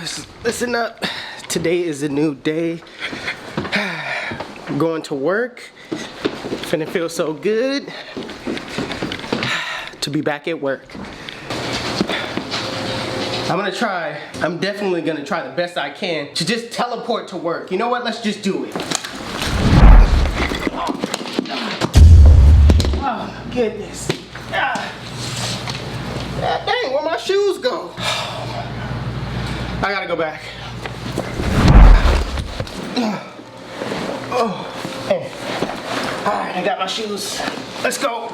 guys, listen up. Today is a new day. I'm going to work. Finna feel so good to be back at work. I'm definitely gonna try the best I can to just teleport to work. You know what? Let's just do it. Oh my goodness. Dang, where my shoes go? I gotta go back. Oh, hey. All right, I got my shoes. Let's go.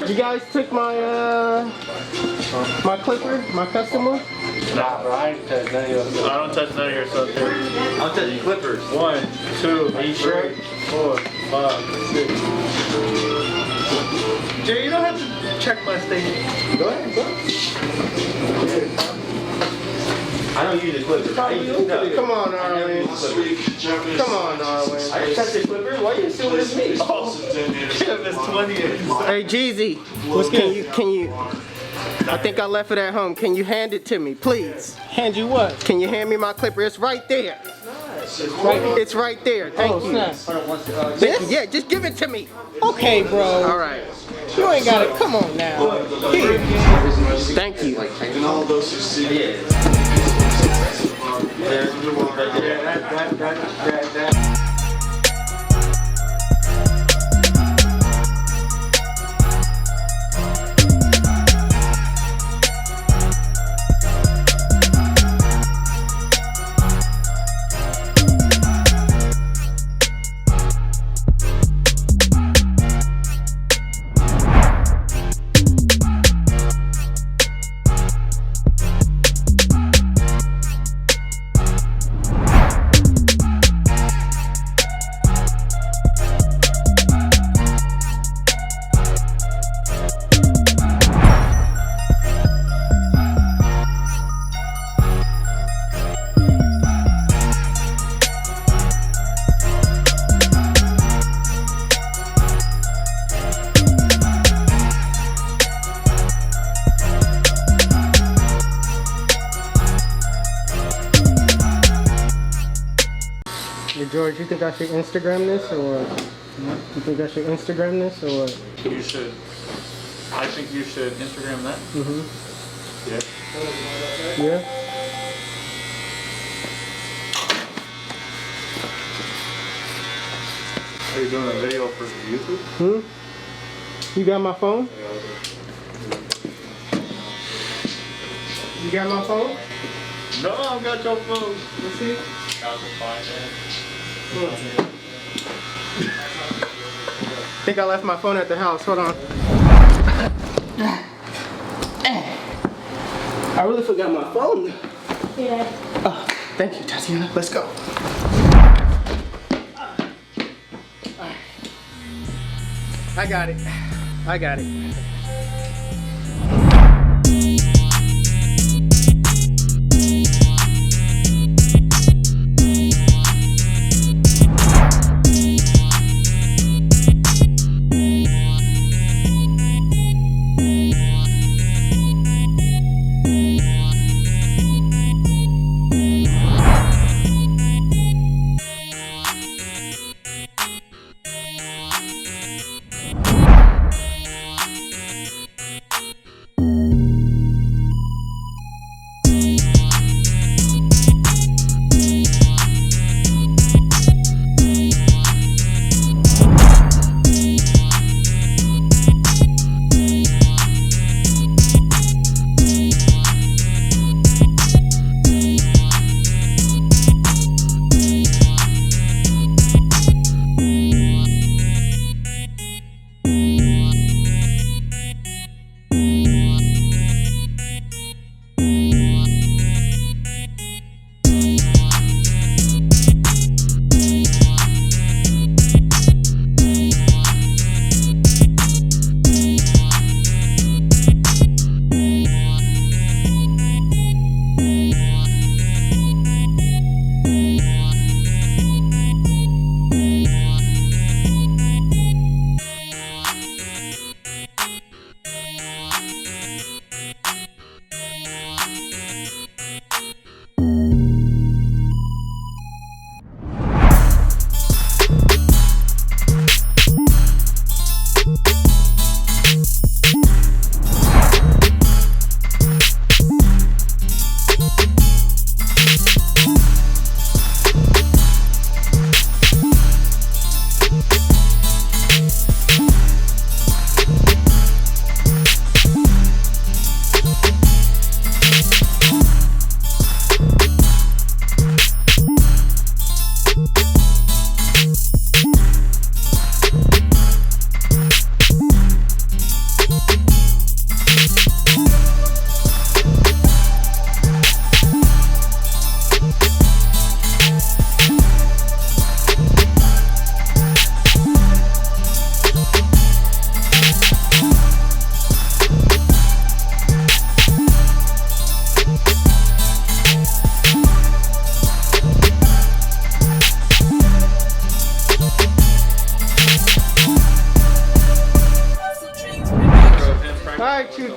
You guys took my my clipper, my custom one? Nah, bro, I ain't touch none of yours. I don't touch none of your stuff. I'm touching clippers. 1, 2, 3, 4, 5, 6. Jay, you don't have to check my station. Go ahead, go. I don't use the clippers. Come on, Arlen. Come on, Arlen. I didn't touch the clippers. Why are you assuming it's me? Oh, it's 20. Hey, Jeezy, can you? I think I left it at home. Can you hand it to me, please? Hand you what? Can you hand me my clipper? It's right there. It's right there. Thank you. This? Yeah, just give it to me. Okay, bro. All right. You ain't got it. Come on now. Here. Thank you. And all those who see it. Hey George, you think I should Instagram this or you think I should Instagram this or? You should. I think you should Instagram that. Mhm. Yeah. Yeah. Are you doing a video for YouTube? You got my phone? You got my phone? No, I got your phone. Let's see. I think I left my phone at the house. Hold on. I really forgot my phone. Yeah. Oh, thank you, Tatiana. Let's go. I got it. I got it.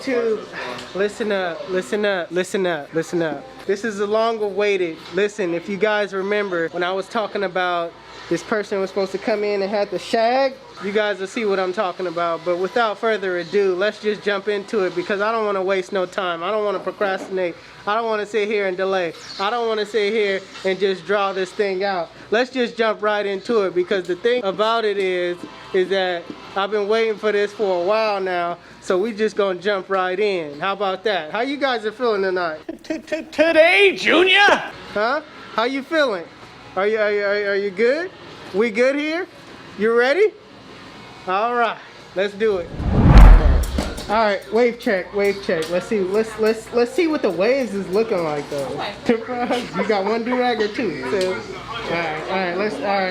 YouTube, listen up, listen up, listen up, listen up. This is a long awaited. Listen, if you guys remember when I was talking about this person was supposed to come in and had the shag, you guys will see what I'm talking about. But without further ado, let's just jump into it because I don't want to waste no time. I don't want to procrastinate. I don't want to sit here and delay. I don't want to sit here and just draw this thing out. Let's just jump right into it because the thing about it is that I've been waiting for this for a while now. So we just gonna jump right in. How about that? How you guys are feeling tonight? Today, Junior? Huh? How you feeling? Are you good? We good here? You ready? All right, let's do it. All right, wave check, wave check. Let's see, let's see what the waves is looking like though. You got one do-rag or two? So, all right,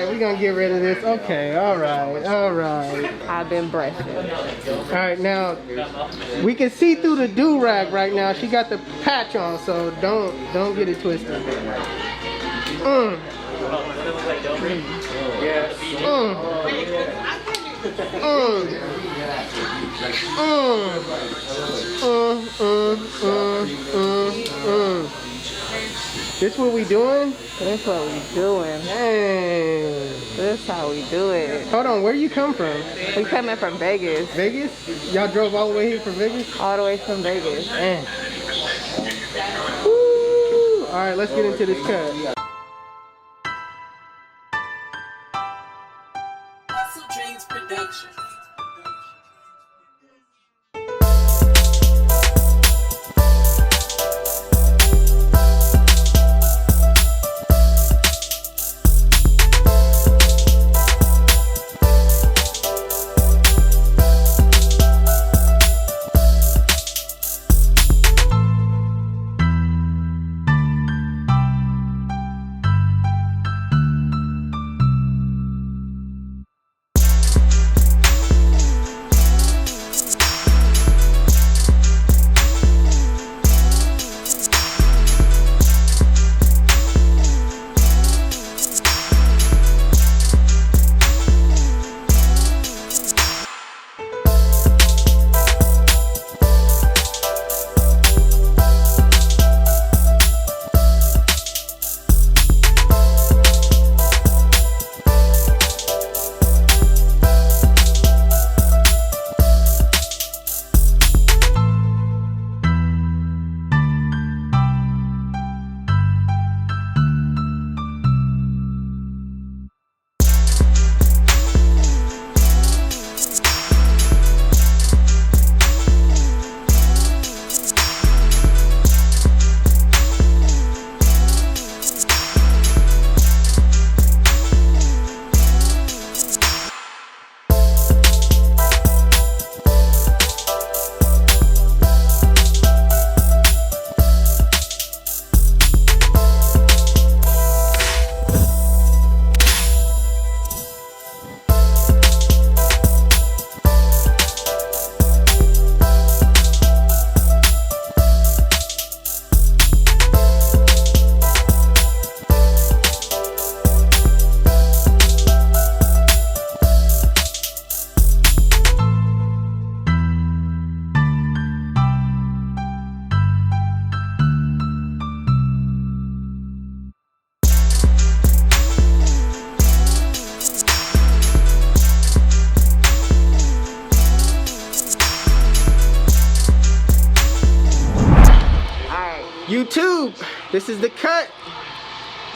we're gonna get rid of this. Okay, all right. I've been brushing. All right, now we can see through the do-rag right now. She got the patch on, so don't get it twisted. This what we doing? That's what we doing. Dang. This how we do it. Hold on, where you come from? We coming from Vegas. Vegas? Y'all drove all the way here from Vegas? All the way from Vegas. Man. Woo. All right, let's get into this cut. HustleDreamProduction. YouTube, this is the cut.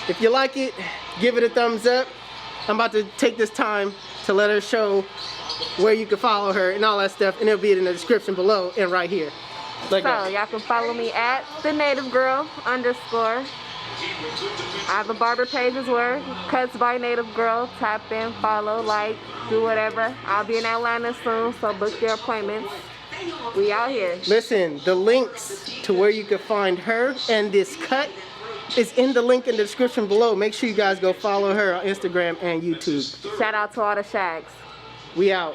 If you like it, give it a thumbs up. I'm about to take this time to let her show where you can follow her and all that stuff, and it'll be in the description below and right here. So y'all can follow me at TheNativeGirl _ I have a barber page as well, Cuts by Native Girl. Tap in, follow, like, do whatever. I'll be in Atlanta soon, so book your appointments. We out here. Listen, the links to where you can find her and this cut is in the link in the description below. Make sure you guys go follow her on Instagram and YouTube. Shout out to all the Shags. We out.